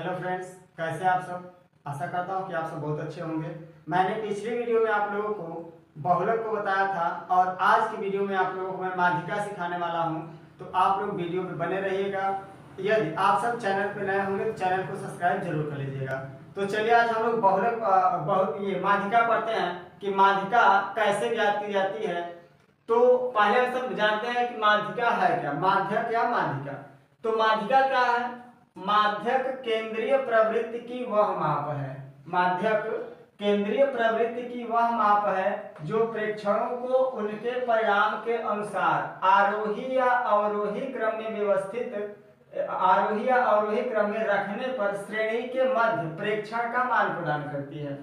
Hello friends, कैसे हैं आप सब। आशा करता हूं कि आप सब बहुत अच्छे होंगे। मैंने पिछली वीडियो में आप लोगों को बहुलक को बताया था और आज की वीडियो में आप लोगों को मैं माध्यिका सिखाने वाला हूं, तो आप लोग वीडियो पे बने रहिएगा। यदि आप सब चैनल पे नए होंगे तो चैनल को सब्सक्राइब जरूर कर लीजिएगा। तो चलिए आज हम लोग ये माध्यिका पढ़ते हैं कि माध्यिका कैसे ज्ञात की जाती है। तो पहले हम सब जानते हैं कि माध्यिका है क्या, माध्यक या माध्यिका। तो माध्यिका क्या है? माध्यक केंद्रीय प्रवृत्ति की वह माप है। माध्यक केंद्रीय प्रवृत्ति की वह माप है जो प्रेक्षणों को उनके परिणाम के अनुसार आरोही या अवरोही क्रम में रखने पर श्रेणी के मध्य प्रेक्षण का मान प्रदान करती है।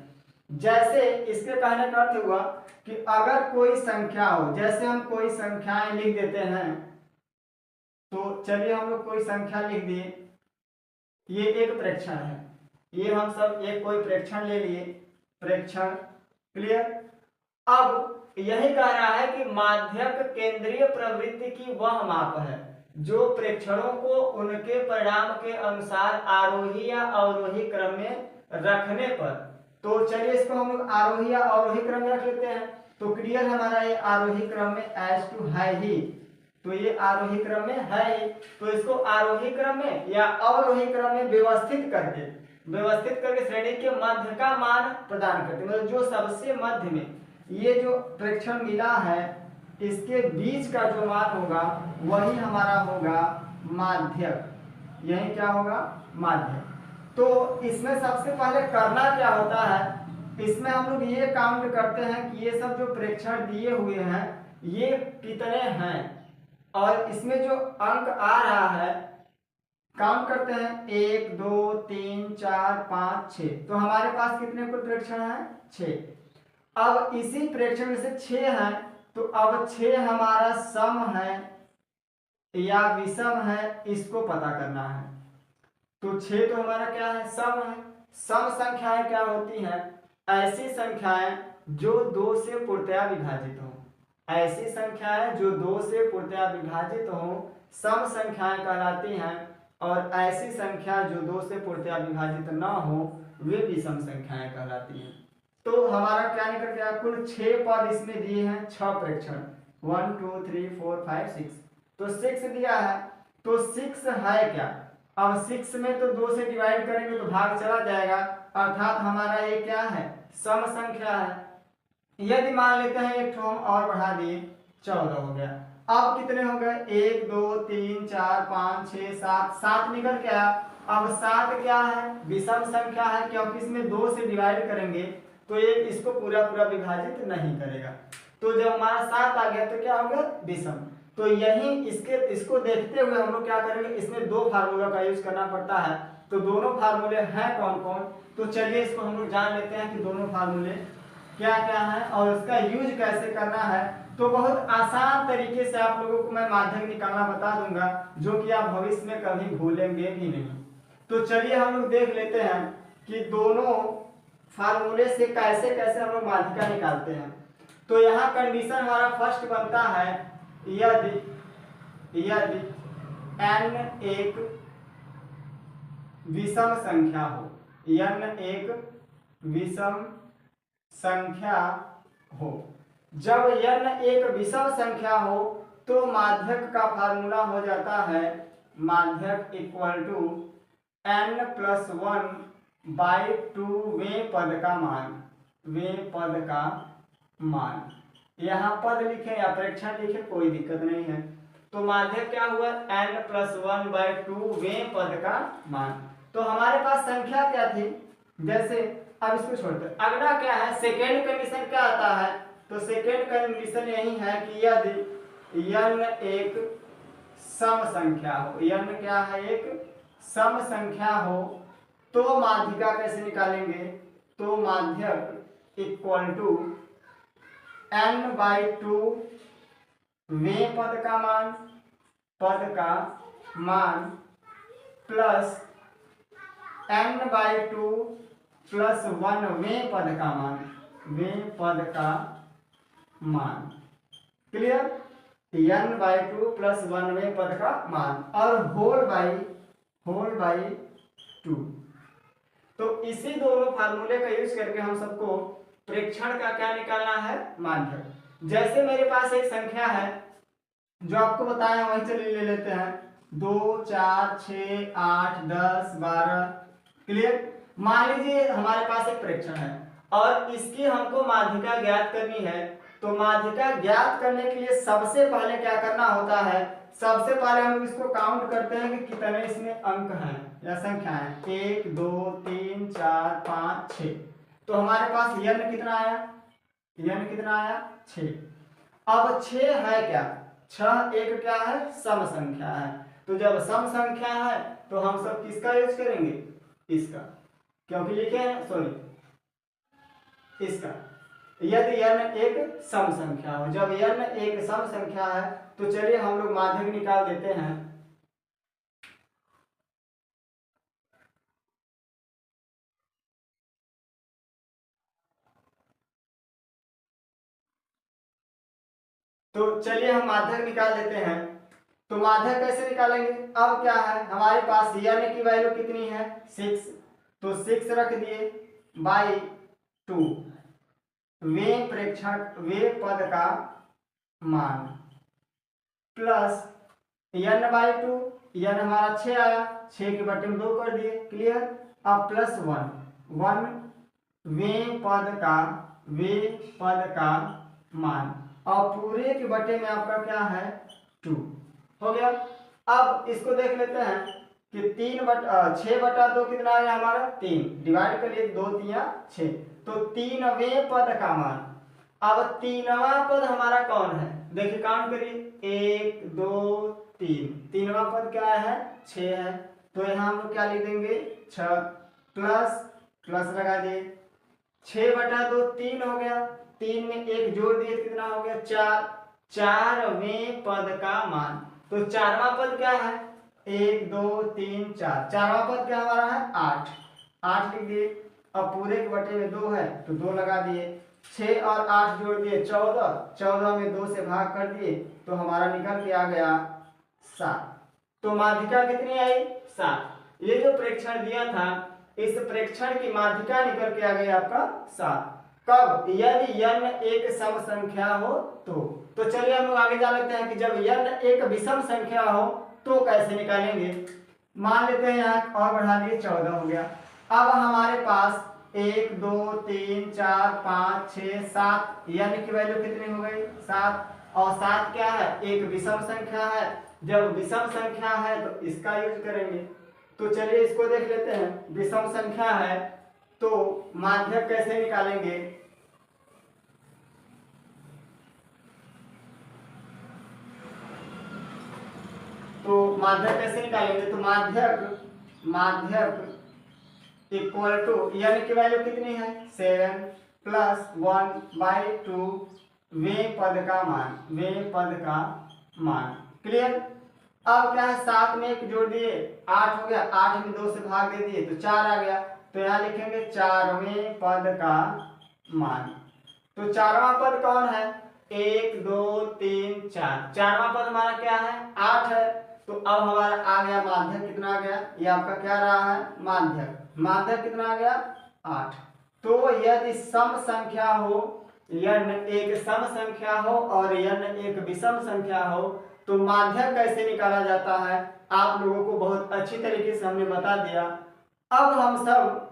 जैसे इसके कहने का अर्थ हुआ कि अगर कोई संख्या हो, जैसे हम कोई संख्याएं लिख देते हैं, तो चलिए हम लोग कोई संख्या लिख दिए, ये एक प्रेक्षण है। ये हम सब एक कोई प्रेक्षण ले लिए, प्रेक्षण क्लियर। अब यही कह रहा है कि माध्यक केंद्रीय प्रवृत्ति की वह माप है जो प्रेक्षणों को उनके परिणाम के अनुसार आरोही या अवरोही क्रम में रखने पर, तो चलिए इसको हम लोग आरोही या अवरोही क्रम में रख लेते हैं। तो क्लियर हमारा ये आरोही क्रम में एस टू है ही, तो ये आरोही क्रम में है, तो इसको आरोही क्रम में या अवरोही क्रम में व्यवस्थित करके श्रेणी के मध्य का मान प्रदान करते, मतलब जो सबसे मध्य में ये जो प्रेक्षण मिला है इसके बीच का जो मान होगा वही हमारा होगा माध्यक। यही क्या होगा? माध्यक। तो इसमें सबसे पहले करना क्या होता है, इसमें हम लोग ये काउंट करते हैं कि ये सब जो प्रेक्षण दिए हुए हैं ये कितने हैं, और इसमें जो अंक आ रहा है काउंट करते हैं 1 2 3 4 5 6। तो हमारे पास कितने कुल प्रेक्षण हैं? 6। अब इसी प्रेक्षण में से 6 हैं, तो अब 6 हमारा सम है या विषम है, इसको पता करना है। तो 6 तो हमारा क्या है? सम है। सम संख्याएं क्या होती हैं? ऐसी संख्याएं जो 2 से पूर्णतया विभाजित हो। ऐसी संख्याएं जो 2 से पूर्णतया विभाजित हो सम संख्याएं कहलाती हैं, और ऐसी संख्या जो 2 से पूर्णतया विभाजित न हो वे विषम संख्याएं कहलाती हैं। तो हमारा क्या निकल गया? कुल 6 पद इसमें दिए हैं, 6 प्रेक्षण 1 2 3 4 5 6, तो 6 दिया है। तो 6 है क्या? अब 6 में तो 2 से डिवाइड करेंगे तो भाग चला जाएगा, अर्थात हमारा ये क्या है? सम संख्या है। यदि मान लेते हैं एक हम और बढ़ा दिए, 14 हो गया। अब कितने हो गए? 1 2 3 4 5 6 7, 7 निकल के आया। अब 7 क्या है? विषम संख्या है, क्योंकि इसमें 2 से डिवाइड करेंगे तो ये इसको पूरा पूरा विभाजित नहीं करेगा। तो जब हमारा 7 आ गया तो क्या हो गया? विषम। तो यही इसको देखते हुए हम लोग क्या करेंगे, इसमें 2 फार्मूला का यूज करना पड़ता है। तो दोनों फार्मूले हैं कौन कौन? तो चलिए इसको हम लोग जान लेते हैं कि दोनों फार्मूले क्या क्या है और उसका यूज कैसे करना है। तो बहुत आसान तरीके से आप लोगों को मैं माध्यक निकालना बता दूंगा, जो कि आप भविष्य में कभी भूलेंगे भी नहीं। तो चलिए हम लोग देख लेते हैं कि दोनों फार्मूले से कैसे कैसे हम लोग माध्यिका निकालते हैं। तो यहाँ कंडीशन हमारा फर्स्ट बनता है, यदि n एक विषम संख्या हो, n एक विषम संख्या हो। जब n एक विषम संख्या हो तो माध्यक का फार्मूला हो जाता है माध्यक इक्वल टू n+1/2 वें पद का मान। यहाँ पद लिखे या प्रेक्षण लिखे कोई दिक्कत नहीं है। तो माध्यक क्या हुआ? n+1/2 वें पद का मान। तो हमारे पास संख्या क्या थी? जैसे अब इसको छोड़ते, अगला क्या है? सेकेंड कंडीशन क्या आता है? तो सेकेंड कंडीशन यही है कि यदि n एक सम संख्या हो, n क्या है? एक सम संख्या हो, तो माध्यिका कैसे निकालेंगे? तो माध्यक इक्वल टू n/2 वें पद का मान प्लस n/2 प्लस 1 वें पद का मान। क्लियर? n/2 प्लस 1 वें पद का मान और होल बाई 2। तो इसी दोनों फार्मूले का यूज करके हम सबको प्रेक्षण का क्या निकालना है, माध्यक। जैसे मेरे पास एक संख्या है जो आपको बताया, वही चलिए ले लेते हैं 2 4 6 8 10 12। क्लियर। मान लीजिए हमारे पास एक प्रेक्षण है और इसकी हमको माध्यिका ज्ञात करनी है। तो माध्यिका ज्ञात करने के लिए सबसे पहले क्या करना होता है, सबसे पहले हम इसको काउंट करते हैं कि कितने इसमें अंक हैं या संख्या है, 1 2 3 4 5 6। तो हमारे पास n कितना आया, n कितना आया 6। अब 6 है क्या, 6 एक क्या है, सम संख्या है। तो जब सम संख्या है तो हम सब किसका यूज करेंगे, इसका, क्योंकि लिखे हैं सॉरी इसका। यदि n एक सम संख्या हो, जब n एक सम संख्या है तो चलिए हम लोग माध्यक निकाल देते हैं। तो चलिए हम माध्यक निकाल देते हैं। तो माध्यक कैसे निकालेंगे, अब क्या है हमारे पास n की वैल्यू कितनी है 6, तो 6 रख दिए बाई 2, वे प्रेक्षण वे पद का मान, प्लस n बाई 2, n हमारा 6 आया, 6 के बटे में 2 कर दिए। क्लियर। अब प्लस 1 वे पद का मान, और पूरे के बटे में आपका क्या है 2 हो गया। अब इसको देख लेते हैं कि 6/2 कितना आया हमारा 3, डिवाइड करिए 2 3 6, तो 3वें पद का मान। अब 3वां पद हमारा कौन है, देखिए काउंट करिए 1 2 3, 3वां पद क्या है 6 है। तो यहाँ हम लोग क्या लिख देंगे 6 प्लस लगा दिए, 6/2 3 हो गया, 3 में 1 जोड़ दिए कितना हो गया 4, 4वें पद का मान। तो 4वां पद क्या है 1 2 3 4, 4वां पद क्या हमारा है 8 लिख दिए। अब पूरे के बटे में 2 है तो 2 लगा दिए, 6 और 8 जोड़ दिए 14, 14 में 2 से भाग कर दिए तो हमारा निकल के आ गया 7। तो माध्यिका कितनी आई 7। ये जो प्रेक्षण दिया था इस प्रेक्षण की माध्यिका निकल के आ गई आपका 7। कब, यदि n एक सम संख्या हो तो चलिए हम लोग आगे जा लेते हैं कि जब n एक विषम संख्या हो तो कैसे निकालेंगे। मान लेते हैं यहाँ और बढ़ा दिए 14 हो गया। अब हमारे पास 1 2 3 4 5 6 7, n की वैल्यू कितनी हो गई 7, और 7 क्या है एक विषम संख्या है। जब विषम संख्या है तो इसका यूज करेंगे। तो चलिए इसको देख लेते हैं, विषम संख्या है तो माध्यक कैसे निकालेंगे। तो माध्यक कैसे निकालेंगे, तो माध्यक इक्वल टू n की वैल्यू कितनी है 7 प्लस 1/2 वे पद का मान। क्लियर। अब क्या है 7 में 1 जोड़ दिए 8 हो गया, 8 में 2 से भाग दे दिए तो 4 आ गया। तो यहाँ लिखेंगे 4वें पद का मान। तो 4वां पद कौन है 1 2 3 4, 4वां पद हमारा क्या है 8 है। तो अब हमारा आ गया माध्यक कितना आ गया, ये आपका क्या रहा है माध्यक कितना आ गया 8। तो यदि सम संख्या हो, n एक सम संख्या हो और n एक विषम संख्या हो तो माध्यक कैसे निकाला जाता है आप लोगों को बहुत अच्छी तरीके से हमने बता दिया। अब हम सब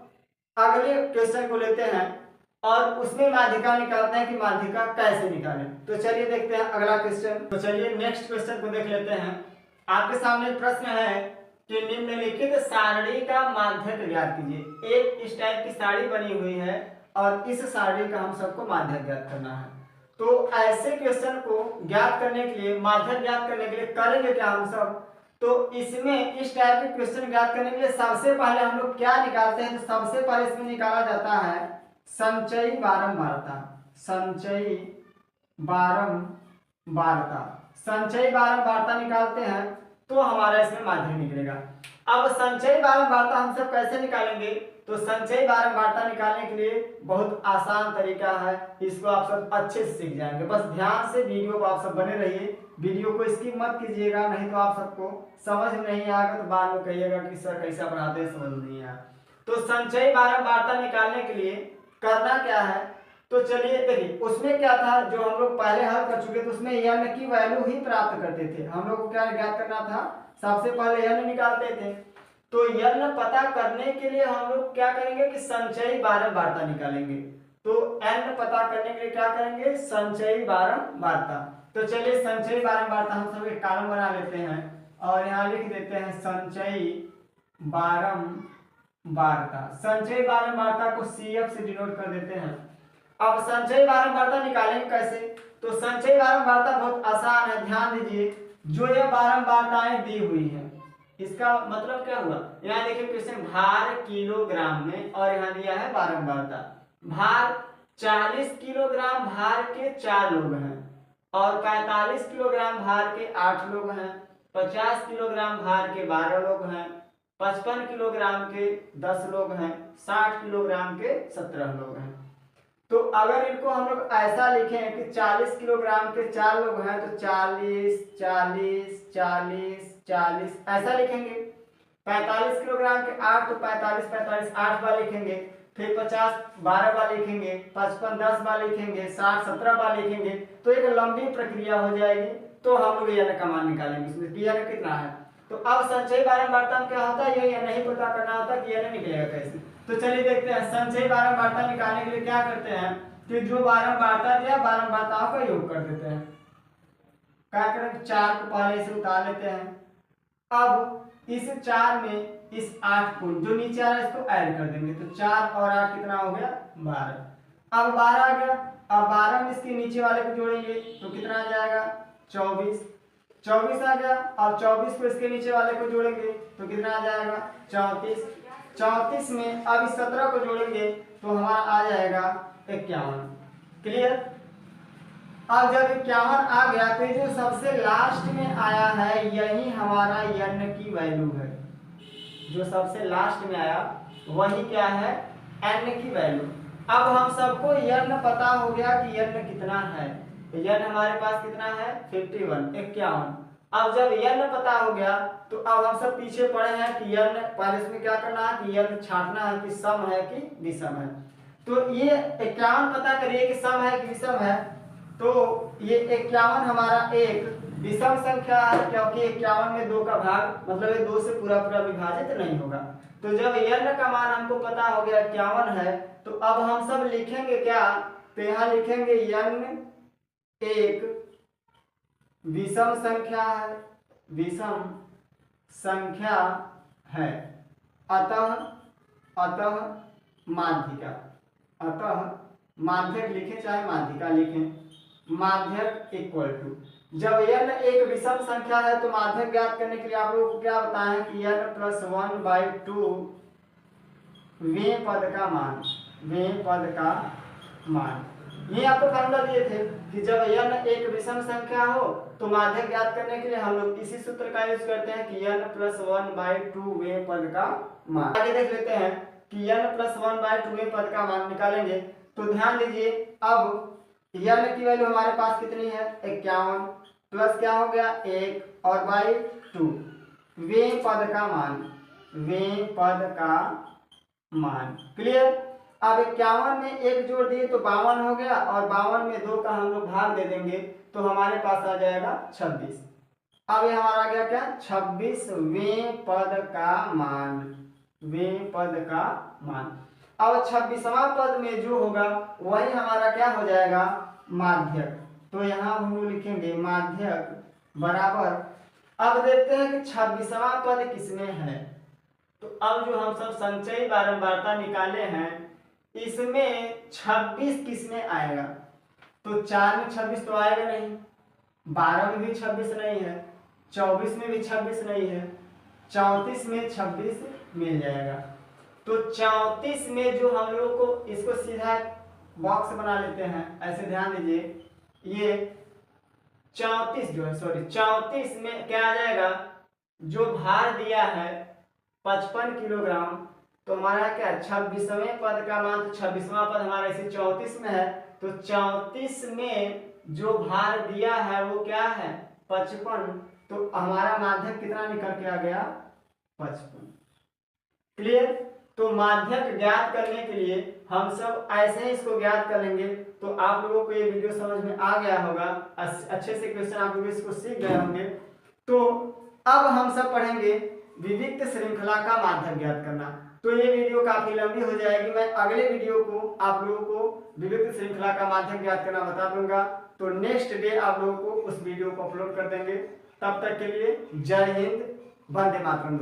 अगले क्वेश्चन को लेते हैं और उसमें माध्यिका निकालते हैं कि माध्यिका कैसे निकालें। तो चलिए देखते हैं अगला क्वेश्चन। तो चलिए नेक्स्ट क्वेश्चन को देख लेते हैं। आपके सामने प्रश्न है कि निम्नलिखित सारणी का माध्यक ज्ञात कीजिए। एक इस टाइप की सारणी बनी हुई है और इस सारणी का हम सबको माध्यक ज्ञात करना है। तो ऐसे क्वेश्चन को ज्ञात करने के लिए, माध्यक ज्ञात करने के लिए करेंगे क्या हम सब, तो इसमें इस टाइप के क्वेश्चन ज्ञात करने के लिए सबसे पहले हम लोग क्या निकालते हैं, तो सबसे पहले इसमें निकाला जाता है संचयी बारंबारता। संचयी बारंबारता निकालते हैं तो हमारा इसमें माध्यक निकलेगा। अब संचयी बारंबारता हम सब कैसे निकालेंगे, तो संचयी बारंबारता निकालने के लिए बहुत आसान तरीका है, इसको आप सब अच्छे से सीख जाएंगे। बस ध्यान से वीडियो को आप सब बने रहिए, वीडियो को स्किप मत कीजिएगा, नहीं तो आप सबको समझ नहीं आएगा तो बाद में कहिएगा कि सर कैसा पढ़ाते हैं समझ नहीं आया। तो संचयी बारंबारता निकालने के लिए करना क्या है, तो चलिए देखिए उसमें क्या था जो हम लोग पहले हल कर चुके थे, उसमें n की वैल्यू ही प्राप्त करते थे। हम लोग को क्या ज्ञात करना था, सबसे पहले n निकालते थे। तो n पता करने के लिए हम लोग क्या करेंगे कि संचयी बारंबारता निकालेंगे। तो n पता करने के लिए क्या करेंगे, संचयी बारंबारता। तो चलिए संचयी बारंबारता हम सब एक कॉलम बना लेते हैं और यहाँ लिख देते हैं संचयी बारंबारता। संचयी बारंबारता को CF से डिनोट कर देते हैं। अब संचयी बारंबारता निकालेंगे कैसे, तो संचयी बारंबारता बहुत आसान है। ध्यान दीजिए, जो ये बारंबारताएं दी हुई हैं इसका मतलब क्या हुआ, यहाँ देखिए क्वेश्चन भार किलोग्राम में और यहाँ दिया है बारंबारता। भार 40 किलोग्राम भार के 4 लोग हैं और 45 किलोग्राम भार के 8 लोग हैं, 50 किलोग्राम भार के 12 लोग हैं, 55 किलोग्राम के 10 लोग हैं, 60 किलोग्राम के 17 लोग हैं। तो अगर इनको हम लोग ऐसा लिखें कि 40 किलोग्राम के 4 लोग हैं तो 40 40 40 40 ऐसा लिखेंगे। 45 किलोग्राम के 8 तो 45 45 8 बार लिखेंगे, फिर 50 12 बार लिखेंगे, 55 10 बार लिखेंगे, 60 17 बार लिखेंगे। तो एक लंबी प्रक्रिया हो जाएगी। तो हम लोग यह का मान निकालेंगे, इसमें यह कितना है। तो अब संचयी बारंबारता में क्या होता है, यह नहीं पता करना होता कि यह निकलेगा कैसे। तो चलिए देखते हैं, संचयी बारंबारता निकालने के लिए क्या करते हैं कि जो बारंबारता दिया बारंबारताओं का योग कर देते हैं। क्या करें, 4 को पहले से उतार लेते हैं। अब इस 4 में इस 8 को जो नीचे आ रहा है इसको ऐड कर देंगे। तो 4 और 8 कितना हो गया, 12। अब 12 आ गया। अब 12 में इसके नीचे वाले को जोड़ेंगे तो कितना आ जाएगा, 24। 24 आ गया। अब 24 को इसके नीचे वाले को जोड़ेंगे तो कितना आ जाएगा, 34। 34 में अब इस 17 को जोड़ेंगे तो हमारा आ जाएगा 51। क्लियर। अब जब 51 आ गया तो जो सबसे लास्ट में आया है यही हमारा n की वैल्यू है। जो सबसे लास्ट में आया वही क्या है, n की वैल्यू। अब हम सबको n पता हो गया कि n कितना है। तो n हमारे पास कितना है, 51 51। अब जब n पता हो गया तो अब हम सब पीछे पड़े हैं कि n पहले इसमें क्या करना है कि n छांटना है कि सम है कि विषम है। तो ये 51 पता करिए कि सम है कि विषम है। तो ये 51 हमारा एक विषम संख्या है क्योंकि 51 में 2 का भाग मतलब ये 2 से पूरा पूरा विभाजित नहीं होगा। तो जब n का मान हमको पता हो गया 51 है तो अब हम सब लिखेंगे क्या, तो यहाँ लिखेंगे n एक विषम संख्या है, विषम संख्या है। अतः माध्यिका, अतः माध्यक लिखें चाहे माध्यिका लिखें, माध्यक इक्वल टू, जब n एक विषम संख्या है तो माध्यक ज्ञात करने के लिए आप लोगों को क्या बताएं कि n + 1/2 वें पद का मान, वें पद का मान। ये आपको फॉर्मूला दिए थे कि जब n एक विषम संख्या हो तो माध्यक ज्ञात करने के लिए हम लोग इसी सूत्र का यूज करते हैं कि n + 1/2 वें पद का मान। आगे देख लेते हैं कि n + 1/2 वें पद का मान निकालेंगे। तो ध्यान दीजिए, अब n की वैल्यू हमारे पास कितनी है, 51 प्लस क्या हो गया 1 और बाई 2 वें पद का मान, वें पद का मान। क्लियर। अब 51 में 1 जोड़ दिए तो 52 हो गया और 52 में 2 का हम लोग भाग दे देंगे तो हमारे पास आ जाएगा 26। अब ये हमारा आ गया क्या, 26 वें पद का मान, वें पद का मान। अब 26वां पद में जो होगा वही हमारा क्या हो जाएगा, माध्यक। तो यहाँ हम लोग लिखेंगे माध्यक बराबर, अब देखते हैं कि 26वां पद किसमें है। तो अब जो हम सब संचयी बारंबारता निकाले हैं इसमें 26 किसमें आएगा, तो 4 में 26 तो आएगा नहीं, 12 में भी 26 नहीं है, 24 में भी 26 नहीं है, 34 में 26 मिल जाएगा। तो 34 में जो हम लोगों को इसको सीधा बॉक्स बना लेते हैं, ऐसे ध्यान दीजिए, ये 34 जो है 34 में क्या आ जाएगा, जो भार दिया है 55 किलोग्राम, तो हमारा क्या 26वें पद का मान, तो 26वां पद हमारा इसे 34 में है, तो 34 में जो भार दिया है वो क्या है 55, तो हमारा माध्यक कितना निकल के आ गया 55। क्लियर। तो माध्यक ज्ञात करने के लिए हम सब ऐसे ही इसको ज्ञात कर लेंगे। तो आप लोगों को ये वीडियो समझ में आ गया होगा, अच्छे से क्वेश्चन आप लोग इसको सीख गए होंगे। तो अब हम सब पढ़ेंगे विविक्त श्रृंखला का माध्यक ज्ञात करना। तो ये वीडियो काफी लंबी हो जाएगी, मैं अगले वीडियो को आप लोगों को विविक्त श्रृंखला का माध्यक ज्ञात करना बता दूंगा। तो नेक्स्ट डे आप लोगों को उस वीडियो को अपलोड कर देंगे। तब तक के लिए जय हिंद, वंदे मातरम।